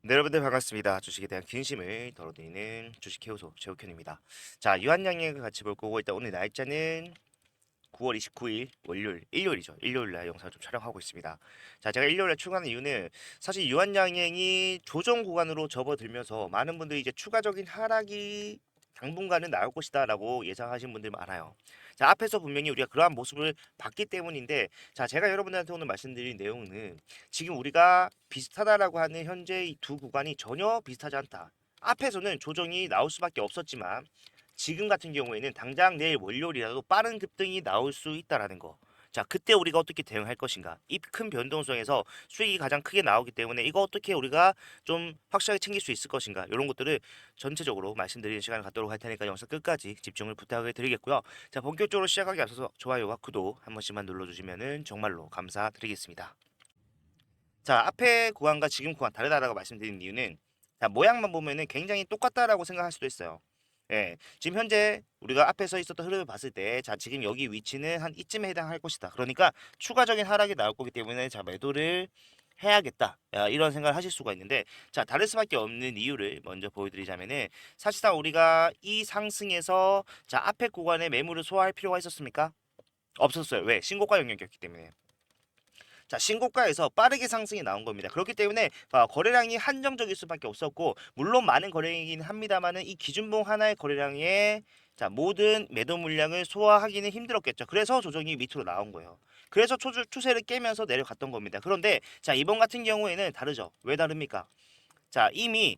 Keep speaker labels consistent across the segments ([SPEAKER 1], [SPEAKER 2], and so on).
[SPEAKER 1] 네, 여러분들 반갑습니다. 주식에 대한 진심을 덜어드리는 주식해우소 최욱현입니다. 자, 유한양행을 같이 볼 거고 일단 오늘 날짜는 9월 29일 월요일, 일요일이죠. 일요일 날 영상을 좀 촬영하고 있습니다. 자, 제가 일요일에 출근하는 이유는 사실 유한양행이 조정 구간으로 접어들면서 많은 분들이 이제 추가적인 하락이 당분간은 나올 것이다라고 예상하신 분들 많아요. 자, 앞에서 분명히 우리가 그러한 모습을 봤기 때문인데, 자, 제가 여러분들한테 오늘 말씀드린 내용은 지금 우리가 비슷하다라고 하는 현재 이 두 구간이 전혀 비슷하지 않다. 앞에서는 조정이 나올 수밖에 없었지만 지금 같은 경우에는 당장 내일 월요일이라도 빠른 급등이 나올 수 있다라는 거. 자, 그때 우리가 어떻게 대응할 것인가? 이 큰 변동성에서 수익이 가장 크게 나오기 때문에 이거 어떻게 우리가 좀 확실하게 챙길 수 있을 것인가? 이런 것들을 전체적으로 말씀드리는 시간을 갖도록 할 테니까 영상 끝까지 집중을 부탁을 드리겠고요. 자, 본격적으로 시작하기 앞서서 좋아요와 구독 한 번씩만 눌러주시면은 정말로 감사드리겠습니다. 자, 앞에 구간과 지금 구간 다르다라고 말씀드린 이유는 자, 모양만 보면은 굉장히 똑같다라고 생각할 수도 있어요. 예, 지금 현재 우리가 앞에서 있었던 흐름을 봤을 때, 자, 지금 여기 위치는 한 이쯤에 해당할 것이다. 그러니까 추가적인 하락이 나올 거기 때문에 자, 매도를 해야겠다. 야, 이런 생각을 하실 수가 있는데, 자, 다를 수밖에 없는 이유를 먼저 보여드리자면은 사실상 우리가 이 상승에서 자, 앞에 구간에 매물을 소화할 필요가 있었습니까? 없었어요. 왜? 신고가 영역이었기 때문에. 자, 신고가에서 빠르게 상승이 나온 겁니다. 그렇기 때문에 거래량이 한정적일 수밖에 없었고, 물론 많은 거래이긴 합니다만은 이 기준봉 하나의 거래량에 자, 모든 매도 물량을 소화하기는 힘들었겠죠. 그래서 조정이 밑으로 나온 거예요. 그래서 추세를 깨면서 내려갔던 겁니다. 그런데 자, 이번 같은 경우에는 다르죠. 왜 다릅니까? 자, 이미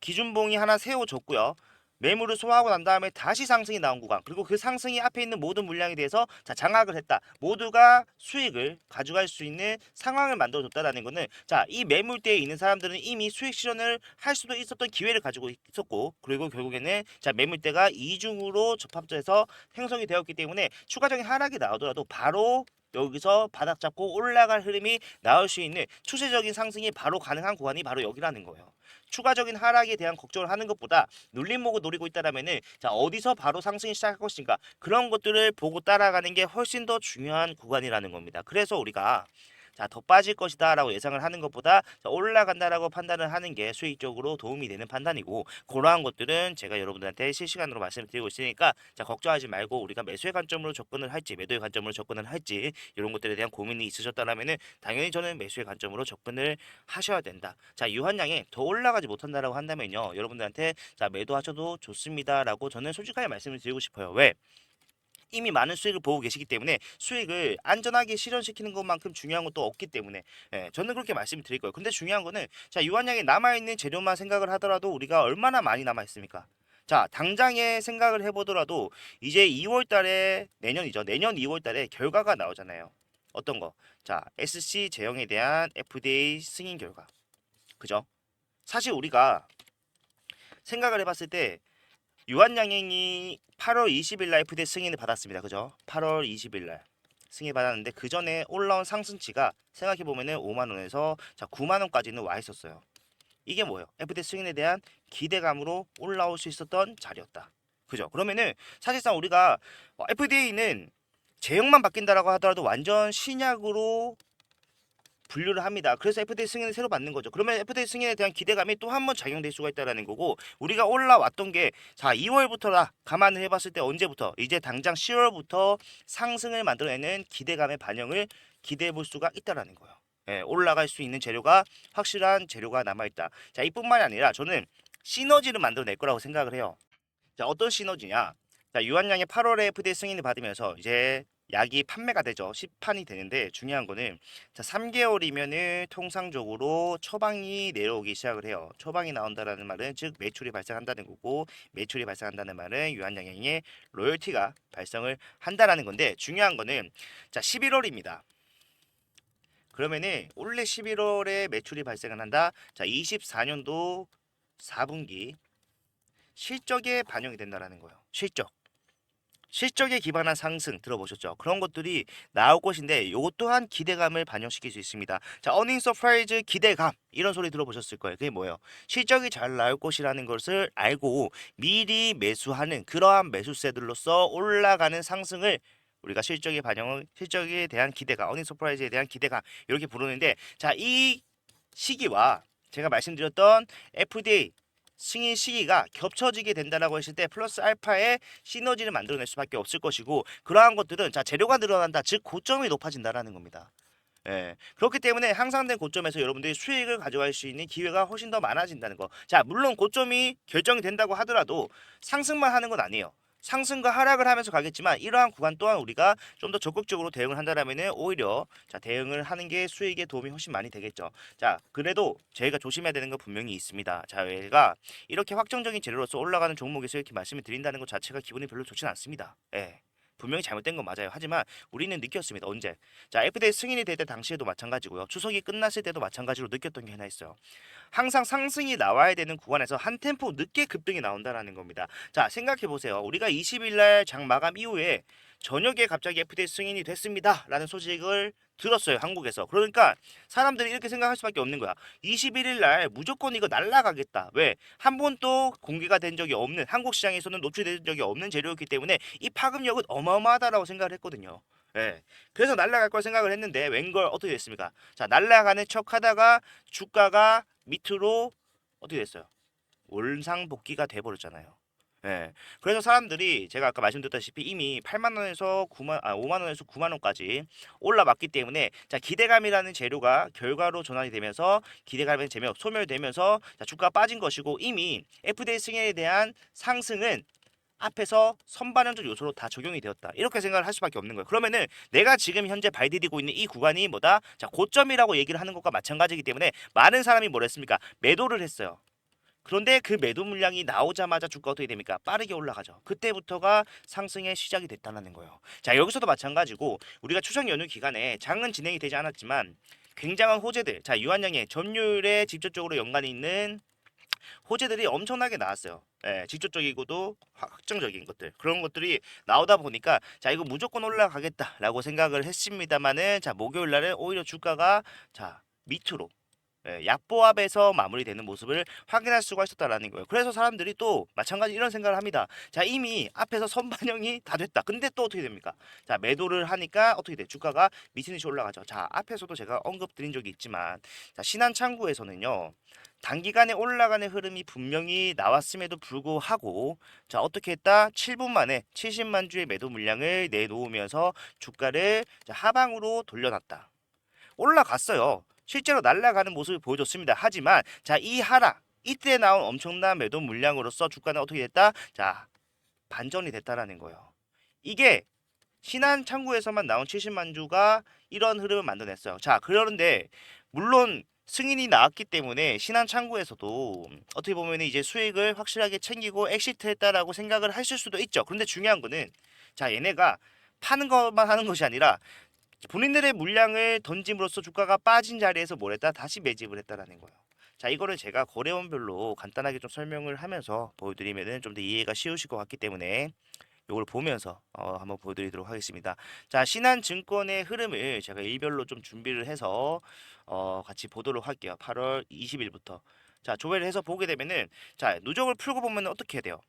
[SPEAKER 1] 기준봉이 하나 세워졌고요. 매물을 소화하고 난 다음에 다시 상승이 나온 구간, 그리고 그 상승이 앞에 있는 모든 물량에 대해서 자, 장악을 했다. 모두가 수익을 가져갈 수 있는 상황을 만들어줬다라는 거는 자, 이 매물대에 있는 사람들은 이미 수익 실현을 할 수도 있었던 기회를 가지고 있었고, 그리고 결국에는 자, 매물대가 이중으로 접합돼서 형성이 되었기 때문에 추가적인 하락이 나오더라도 바로 여기서 바닥 잡고 올라갈 흐름이 나올 수 있는 추세적인 상승이 바로 가능한 구간이 바로 여기라는 거예요. 추가적인 하락에 대한 걱정을 하는 것보다 눌림목을 노리고 있다라면은 자, 어디서 바로 상승이 시작할 것인가, 그런 것들을 보고 따라가는 게 훨씬 더 중요한 구간이라는 겁니다. 그래서 우리가 자, 더 빠질 것이다 라고 예상을 하는 것보다 자, 올라간다라고 판단을 하는 게 수익적으로 도움이 되는 판단이고, 그러한 것들은 제가 여러분들한테 실시간으로 말씀을 드리고 있으니까 자, 걱정하지 말고 우리가 매수의 관점으로 접근을 할지 매도의 관점으로 접근을 할지 이런 것들에 대한 고민이 있으셨다라면은 당연히 저는 매수의 관점으로 접근을 하셔야 된다. 자, 유한량이 더 올라가지 못한다라고 한다면요, 여러분들한테 자, 매도하셔도 좋습니다라고 저는 솔직하게 말씀을 드리고 싶어요. 왜? 이미 많은 수익을 보고 계시기 때문에 수익을 안전하게 실현시키는 것만큼 중요한 것도 없기 때문에 저는 그렇게 말씀을 드릴 거예요. 근데 중요한 거는 자, 유한량에 남아있는 재료만 생각을 하더라도 우리가 얼마나 많이 남아있습니까? 자, 당장에 생각을 해보더라도 이제 2월 달에 내년이죠. 내년 2월 달에 결과가 나오잖아요. 어떤 거? 자, SC 제형에 대한 FDA 승인 결과. 그죠? 사실 우리가 생각을 해봤을 때 유한양행이 8월 20일 날 FDA 승인을 받았습니다. 그죠? 8월 20일 날 승인 받았는데 그 전에 올라온 상승치가 생각해 보면은 5만 원에서 자, 9만 원까지는 와 있었어요. 이게 뭐예요? FDA 승인에 대한 기대감으로 올라올 수 있었던 자리였다. 그죠? 그러면은 사실상 우리가 FDA는 제형만 바뀐다라고 하더라도 완전 신약으로 분류를 합니다. 그래서 FDA 승인을 새로 받는 거죠. 그러면 FDA 승인에 대한 기대감이 또 한 번 작용될 수가 있다라는 거고, 우리가 올라왔던 게 자, 2월부터라 감안을 해봤을 때 언제부터? 이제 당장 10월부터 상승을 만들어내는 기대감의 반영을 기대해 볼 수가 있다라는 거예요. 예, 올라갈 수 있는 재료가 확실한 재료가 남아있다. 자, 이뿐만이 아니라 저는 시너지를 만들어낼 거라고 생각을 해요. 자, 어떤 시너지냐? 자, 유한양이 8월에 FDA 승인을 받으면서 이제 약이 판매가 되죠. 시판이 되는데 중요한 거는 자, 3개월이면은 통상적으로 처방이 내려오기 시작을 해요. 처방이 나온다라는 말은 즉 매출이 발생한다는 거고, 매출이 발생한다는 말은 유한양행의 로열티가 발생을 한다라는 건데, 중요한 거는 자, 11월입니다. 그러면은 올해 11월에 매출이 발생을 한다. 자, 24년도 4분기 실적에 반영이 된다라는 거예요. 실적에 기반한 상승 들어보셨죠? 그런 것들이 나올 것인데 이것 또한 기대감을 반영시킬 수 있습니다. 자, 어닝 서프라이즈 기대감 이런 소리 들어보셨을 거예요. 그게 뭐예요? 실적이 잘 나올 것이라는 것을 알고 미리 매수하는 그러한 매수세들로서 올라가는 상승을 우리가 실적에 대한 기대감, 어닝 서프라이즈에 대한 기대감 이렇게 부르는데, 자, 이 시기와 제가 말씀드렸던 FDA 승인 시기가 겹쳐지게 된다라고 했을 때 플러스 알파의 시너지를 만들어낼 수밖에 없을 것이고, 그러한 것들은 자 재료가 늘어난다, 즉 고점이 높아진다라는 겁니다. 예. 그렇기 때문에 향상된 고점에서 여러분들이 수익을 가져갈 수 있는 기회가 훨씬 더 많아진다는 거. 자, 물론 고점이 결정이 된다고 하더라도 상승만 하는 건 아니에요. 상승과 하락을 하면서 가겠지만 이러한 구간 또한 우리가 좀 더 적극적으로 대응을 한다라면은 오히려 자 대응을 하는 게 수익에 도움이 훨씬 많이 되겠죠. 자, 그래도 저희가 조심해야 되는 건 분명히 있습니다. 자, 저희가 이렇게 확정적인 재료로서 올라가는 종목에서 이렇게 말씀을 드린다는 것 자체가 기분이 별로 좋진 않습니다. 예. 분명히 잘못된 건 맞아요. 하지만 우리는 느꼈습니다. 언제? 자, FDA 승인이 될 때 당시에도 마찬가지고요. 추석이 끝났을 때도 마찬가지로 느꼈던 게 하나 있어요. 항상 상승이 나와야 되는 구간에서 한 템포 늦게 급등이 나온다라는 겁니다. 자, 생각해 보세요. 우리가 20일 날 장 마감 이후에 저녁에 갑자기 FDA 승인이 됐습니다라는 소식을 들었어요. 한국에서. 그러니까 사람들이 이렇게 생각할 수밖에 없는 거야. 21일 날 무조건 이거 날라가겠다. 왜? 한 번도 공개가 된 적이 없는, 한국 시장에서는 노출된 적이 없는 재료였기 때문에 이 파급력은 어마어마하다라고 생각을 했거든요. 예. 그래서 날라갈 걸 생각을 했는데 웬걸 어떻게 됐습니까? 자, 날라가는 척 하다가 주가가 밑으로 어떻게 됐어요? 원상복귀가 돼버렸잖아요. 예. 그래서 사람들이 제가 아까 말씀드렸다시피 이미 8만 원에서 5만 원에서 9만 원까지 올라왔기 때문에 자, 기대감이라는 재료가 결과로 전환이 되면서 기대감의 재료 소멸되면서 자, 주가가 빠진 것이고, 이미 FDA 승인에 대한 상승은 앞에서 선반영적 요소로 다 적용이 되었다. 이렇게 생각을 할 수밖에 없는 거예요. 그러면은 내가 지금 현재 발디디고 있는 이 구간이 뭐다? 자, 고점이라고 얘기를 하는 것과 마찬가지이기 때문에 많은 사람이 뭘 했습니까? 매도를 했어요. 그런데 그 매도 물량이 나오자마자 주가 어떻게 됩니까? 빠르게 올라가죠. 그때부터가 상승의 시작이 됐다는 거예요. 자, 여기서도 마찬가지고 우리가 추석 연휴 기간에 장은 진행이 되지 않았지만 굉장한 호재들, 자, 유한양의 점유율에 직접적으로 연관이 있는 호재들이 엄청나게 나왔어요. 예, 직접적이고도 확정적인 것들, 그런 것들이 나오다 보니까 자, 이거 무조건 올라가겠다라고 생각을 했습니다만은 자, 목요일 날은 오히려 주가가 자, 밑으로 약보합에서 마무리되는 모습을 확인할 수가 있었다라는 거예요. 그래서 사람들이 또 마찬가지 이런 생각을 합니다. 자, 이미 앞에서 선반영이 다 됐다. 근데 또 어떻게 됩니까? 자, 매도를 하니까 어떻게 돼? 주가가 미친 듯이 올라가죠. 자, 앞에서도 제가 언급드린 적이 있지만 자, 신한창구에서는요. 단기간에 올라가는 흐름이 분명히 나왔음에도 불구하고 자, 어떻게 했다? 7분 만에 70만 주의 매도 물량을 내놓으면서 주가를 자, 하방으로 돌려놨다. 올라갔어요. 실제로 날아가는 모습을 보여줬습니다. 하지만 자, 이 하락 이때 나온 엄청난 매도 물량으로서 주가는 어떻게 됐다? 자, 반전이 됐다라는 거예요. 이게 신한 창구에서만 나온 70만 주가 이런 흐름을 만들어냈어요. 자, 그런데 물론 승인이 나왔기 때문에 신한 창구에서도 어떻게 보면 이제 수익을 확실하게 챙기고 엑시트했다라고 생각을 하실 수도 있죠. 그런데 중요한 거는 자, 얘네가 파는 것만 하는 것이 아니라 본인들의 물량을 던짐으로써 주가가 빠진 자리에서 뭘 했다? 다시 매집을 했다라는 거예요. 자, 이거를 제가 거래원별로 간단하게 좀 설명을 하면서 보여드리면은 좀 더 이해가 쉬우실 것 같기 때문에 이걸 보면서 한번 보여드리도록 하겠습니다. 자, 신한증권의 흐름을 제가 일별로 좀 준비를 해서 같이 보도록 할게요. 8월 20일부터. 자, 조회를 해서 보게 되면은 자, 누적을 풀고 보면 어떻게 돼요?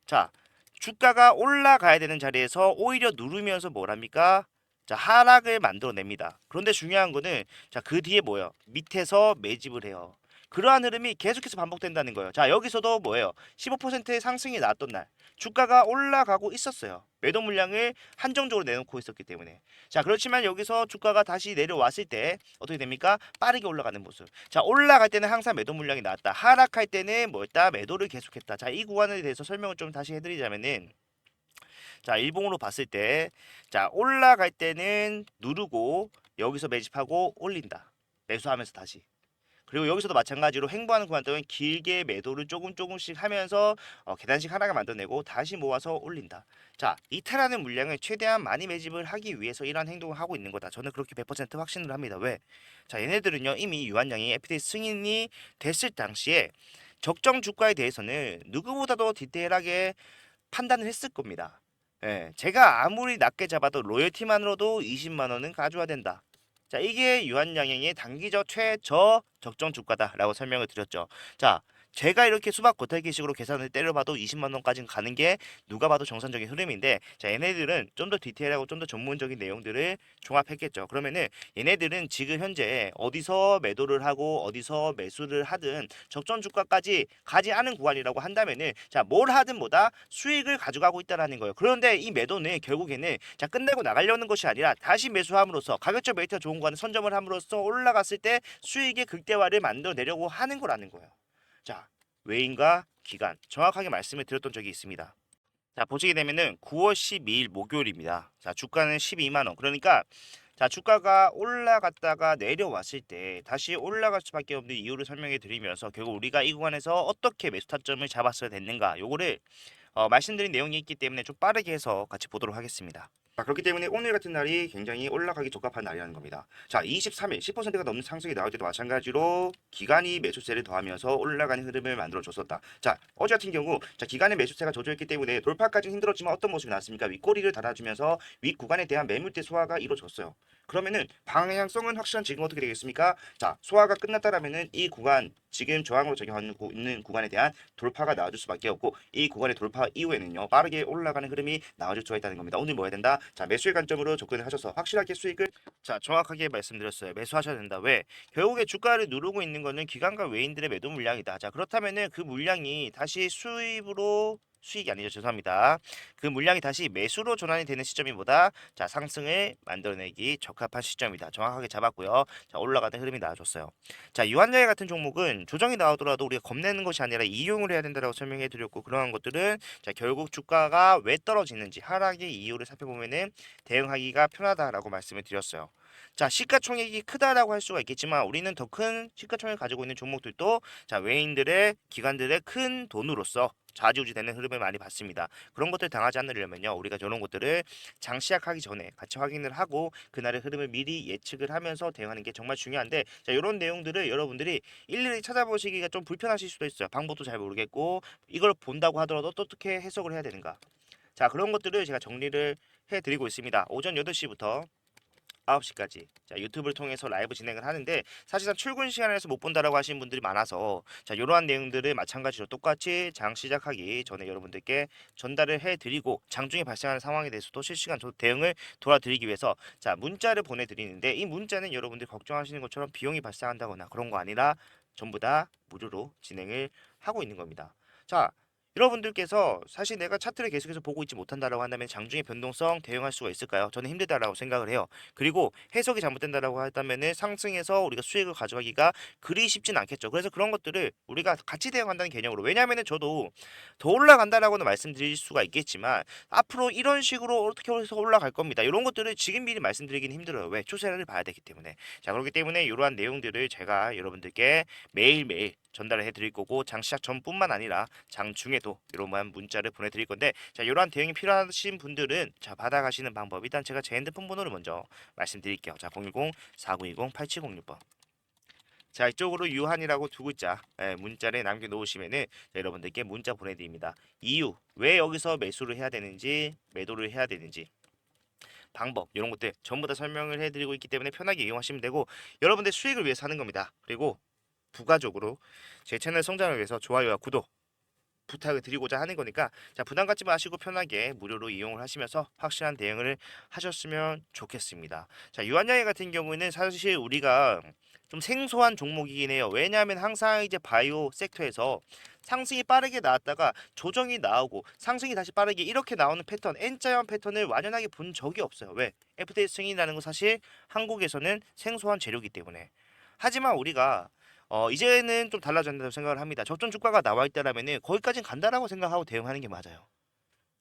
[SPEAKER 1] 자, 주가가 올라가야 되는 자리에서 오히려 누르면서 뭘 합니까? 자, 하락을 만들어냅니다. 그런데 중요한 거는 자, 그 뒤에 뭐예요? 밑에서 매집을 해요. 그러한 흐름이 계속해서 반복된다는 거예요. 자, 여기서도 뭐예요? 15%의 상승이 나왔던 날 주가가 올라가고 있었어요. 매도 물량을 한정적으로 내놓고 있었기 때문에. 자, 그렇지만 여기서 주가가 다시 내려왔을 때 어떻게 됩니까? 빠르게 올라가는 모습. 자, 올라갈 때는 항상 매도 물량이 나왔다. 하락할 때는 뭐였다? 매도를 계속했다. 자, 이 구간에 대해서 설명을 좀 다시 해드리자면은 자, 일봉으로 봤을 때 자, 올라갈 때는 누르고 여기서 매집하고 올린다. 매수하면서 다시. 그리고 여기서도 마찬가지로 횡보하는 구간 동안 길게 매도를 조금씩 하면서 계단식 하나가 만들어내고 다시 모아서 올린다. 자, 이탈하는 물량을 최대한 많이 매집을 하기 위해서 이러한 행동을 하고 있는 거다. 저는 그렇게 100% 확신을 합니다. 왜? 자, 얘네들은요 이미 유한양이 FTA 승인이 됐을 당시에 적정 주가에 대해서는 누구보다도 디테일하게 판단을 했을 겁니다. 예, 제가 아무리 낮게 잡아도 로열티만으로도 20만 원은 가져야 된다. 자, 이게 유한양행의 단기적 최저 적정 주가다라고 설명을 드렸죠. 자, 제가 이렇게 수박 겉핥기식으로 계산을 때려봐도 20만 원까지는 가는 게 누가 봐도 정상적인 흐름인데, 자, 얘네들은 좀 더 디테일하고 좀 더 전문적인 내용들을 종합했겠죠. 그러면은 얘네들은 지금 현재 어디서 매도를 하고 어디서 매수를 하든 적정 주가까지 가지 않은 구간이라고 한다면은, 자, 뭘 하든 뭐다 수익을 가져가고 있다라는 거예요. 그런데 이 매도는 결국에는 자, 끝내고 나가려는 것이 아니라 다시 매수함으로써 가격적 메리트가 좋은 구간을 선점을 함으로써 올라갔을 때 수익의 극대화를 만들어내려고 하는 거라는 거예요. 자, 외인과 기간 정확하게 말씀을 드렸던 적이 있습니다. 자, 보시게 되면은 9월 12일 목요일입니다. 자, 주가는 12만 원. 그러니까 자, 주가가 올라갔다가 내려왔을 때 다시 올라갈 수밖에 없는 이유를 설명해 드리면서 결국 우리가 이 구간에서 어떻게 매수 타점을 잡았어야 됐는가 요거를 말씀드린 내용이 있기 때문에 좀 빠르게 해서 같이 보도록 하겠습니다. 자, 그렇기 때문에 오늘 같은 날이 굉장히 올라가기 적합한 날이라는 겁니다. 자, 23일 10%가 넘는 상승이 나올 때도 마찬가지로 기간이 매수세를 더하면서 올라가는 흐름을 만들어 줬었다. 자, 어제 같은 경우 자, 기간의 매수세가 져줬기 때문에 돌파까지는 힘들었지만 어떤 모습이 나왔습니까? 윗꼬리를 달아주면서 윗 구간에 대한 매물대 소화가 이루어졌어요. 그러면은 방향성은 확실한 지금 어떻게 되겠습니까? 자, 소화가 끝났다라면은 이 구간 지금 저항으로 적용하고 있는 구간에 대한 돌파가 나와줄 수밖에 없고, 이 구간의 돌파 이후에는요 빠르게 올라가는 흐름이 나와줄 수가 있다는 겁니다. 오늘 뭐 해야 된다? 자, 매수의 관점으로 접근을 하셔서 확실하게 수익을 자 정확하게 말씀드렸어요. 매수하셔야 된다. 왜? 결국에 주가를 누르고 있는 거는 기관과 외인들의 매도 물량이다. 자, 그렇다면은 그 물량이 다시 수입으로 수익이 아니죠. 죄송합니다. 그 물량이 다시 매수로 전환이 되는 시점이 뭐다? 자, 상승을 만들어내기 적합한 시점이다. 정확하게 잡았고요. 자, 올라가는 흐름이 나와줬어요. 자, 유한양애 같은 종목은 조정이 나오더라도 우리가 겁내는 것이 아니라 이용을 해야 된다라고 설명해 드렸고, 그러한 것들은 자, 결국 주가가 왜 떨어지는지 하락의 이유를 살펴보면은 대응하기가 편하다라고 말씀을 드렸어요. 자, 시가총액이 크다라고 할 수가 있겠지만 우리는 더 큰 시가총액을 가지고 있는 종목들도 자, 외인들의 기관들의 큰 돈으로서 좌지우지되는 흐름을 많이 봤습니다. 그런 것들 당하지 않으려면요, 우리가 저런 것들을 장 시작하기 전에 같이 확인을 하고 그날의 흐름을 미리 예측을 하면서 대응하는 게 정말 중요한데, 자, 이런 내용들을 여러분들이 일일이 찾아보시기가 좀 불편하실 수도 있어요. 방법도 잘 모르겠고 이걸 본다고 하더라도 또 어떻게 해석을 해야 되는가. 자, 그런 것들을 제가 정리를 해드리고 있습니다. 오전 8시부터 9시까지 자, 유튜브를 통해서 라이브 진행을 하는데, 사실상 출근 시간에서 못 본다라고 하시는 분들이 많아서 자, 이러한 내용들을 마찬가지로 똑같이 장 시작하기 전에 여러분들께 전달을 해드리고, 장중에 발생하는 상황에 대해서도 실시간 대응을 도와드리기 위해서 자, 문자를 보내드리는데, 이 문자는 여러분들이 걱정하시는 것처럼 비용이 발생한다거나 그런 거 아니라 전부 다 무료로 진행을 하고 있는 겁니다. 자, 여러분들께서 사실 내가 차트를 계속해서 보고 있지 못한다라고 한다면 장중의 변동성 대응할 수가 있을까요? 저는 힘들다라고 생각을 해요. 그리고 해석이 잘못된다라고 한다면은 상승해서 우리가 수익을 가져가기가 그리 쉽진 않겠죠. 그래서 그런 것들을 우리가 같이 대응한다는 개념으로, 왜냐하면은 저도 더 올라간다라고는 말씀드릴 수가 있겠지만 앞으로 이런 식으로 어떻게 해서 올라갈 겁니다. 이런 것들을 지금 미리 말씀드리기는 힘들어요. 왜? 추세를 봐야 되기 때문에. 자, 그렇기 때문에 이러한 내용들을 제가 여러분들께 매일매일 전달을 해드릴 거고, 장 시작 전뿐만 아니라 장 중에도 이러한 문자를 보내드릴 건데, 자, 이러한 대응이 필요하신 분들은 자, 받아가시는 방법, 일단 제가 제 핸드폰 번호를 먼저 말씀드릴게요. 자, 010-4920-8706번. 자, 이쪽으로 유한이라고 두 글자 문자를 남겨놓으시면은 여러분들께 문자 보내드립니다. 이유, 왜 여기서 매수를 해야 되는지, 매도를 해야 되는지, 방법, 이런 것들 전부 다 설명을 해드리고 있기 때문에 편하게 이용하시면 되고, 여러분들 수익을 위해서 하는 겁니다. 그리고 부가적으로 제 채널 성장을 위해서 좋아요와 구독 부탁을 드리고자 하는 거니까, 자, 부담 갖지 마시고 편하게 무료로 이용을 하시면서 확실한 대응을 하셨으면 좋겠습니다. 자, 유한양애 같은 경우에는 사실 우리가 좀 생소한 종목이긴 해요. 왜냐하면 항상 이제 바이오 섹터에서 상승이 빠르게 나왔다가 조정이 나오고 상승이 다시 빠르게 이렇게 나오는 패턴, N자형 패턴을 완연하게 본 적이 없어요. 왜? FTX 승인이라는 건 사실 한국에서는 생소한 재료이기 때문에. 하지만 우리가 이제는 좀 달라졌다고 생각을 합니다. 적정 주가가 나와 있다라면은 거기까지는 간다라고 생각하고 대응하는 게 맞아요.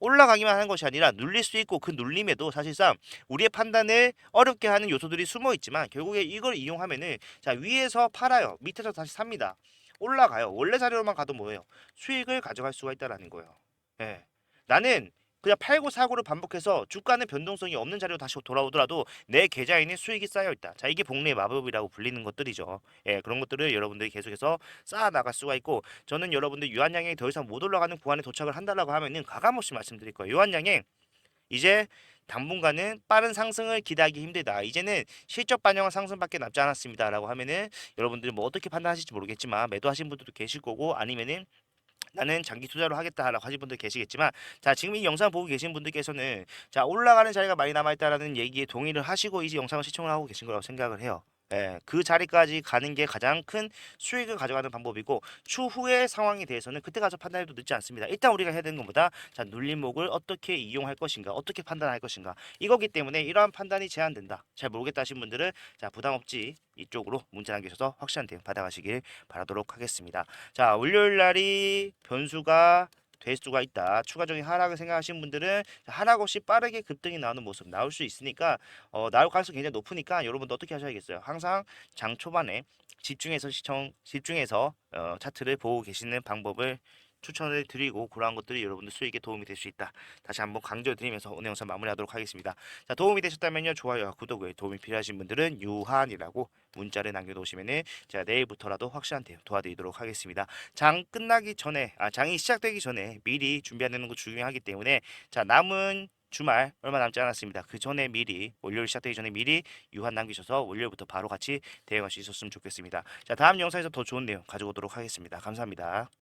[SPEAKER 1] 올라가기만 하는 것이 아니라 눌릴 수 있고, 그 눌림에도 사실상 우리의 판단을 어렵게 하는 요소들이 숨어 있지만 결국에 이걸 이용하면은 자, 위에서 팔아요. 밑에서 다시 삽니다. 올라가요. 원래 자료로만 가도 뭐예요? 수익을 가져갈 수가 있다라는 거예요. 예. 나는 그냥 팔고 사고를 반복해서 주가는 변동성이 없는 자리로 다시 돌아오더라도 내 계좌에는 수익이 쌓여 있다. 자, 이게 복리의 마법이라고 불리는 것들이죠. 예, 그런 것들을 여러분들이 계속해서 쌓아 나갈 수가 있고, 저는 여러분들 유한양행이 더 이상 못 올라가는 구간에 도착을 한다라고 하면은 과감없이 말씀드릴 거예요. 유한양행 이제 당분간은 빠른 상승을 기대하기 힘들다. 이제는 실적 반영한 상승밖에 남지 않았습니다라고 하면은 여러분들이 뭐 어떻게 판단하실지 모르겠지만 매도하신 분들도 계실 거고 아니면은 나는 장기 투자로 하겠다라고 하신 분들 계시겠지만 자 지금 이 영상 보고 계신 분들께서는 자 올라가는 자리가 많이 남아있다라는 얘기에 동의를 하시고 이 영상을 시청을 하고 계신 거라고 생각을 해요. 예, 그 자리까지 가는 게 가장 큰 수익을 가져가는 방법이고 추후의 상황에 대해서는 그때 가서 판단해도 늦지 않습니다. 일단 우리가 해야 되는 것보다 자 눌림목을 어떻게 이용할 것인가 어떻게 판단할 것인가 이거기 때문에 이러한 판단이 제한된다. 잘 모르겠다 하신 분들은 자 부담 없이 이쪽으로 문자 남겨주셔서 확실한 대응 받아가시길 바라도록 하겠습니다. 자, 월요일 날이 변수가 될 수가 있다. 추가적인 하락을 생각하시는 분들은 하락 없이 빠르게 급등이 나오는 모습 나올 수 있으니까 나올 가능성이 굉장히 높으니까 여러분도 어떻게 하셔야겠어요. 항상 장 초반에 집중해서 차트를 보고 계시는 방법을 추천을 드리고 그러한 것들이 여러분들 수익에 도움이 될 수 있다. 다시 한번 강조드리면서 오늘 영상 마무리하도록 하겠습니다. 자, 도움이 되셨다면요. 좋아요와 구독을 도움이 필요하신 분들은 유한이라고 문자를 남겨놓으시면은 제가 내일부터라도 확실한 대응 도와드리도록 하겠습니다. 장 끝나기 전에 장이 시작되기 전에 미리 준비하는 거 중요하기 때문에 자 남은 주말 얼마 남지 않았습니다. 그 전에 미리 월요일 시작되기 전에 미리 유한 남기셔서 월요일부터 바로 같이 대응할 수 있었으면 좋겠습니다. 자 다음 영상에서 더 좋은 내용 가져오도록 하겠습니다. 감사합니다.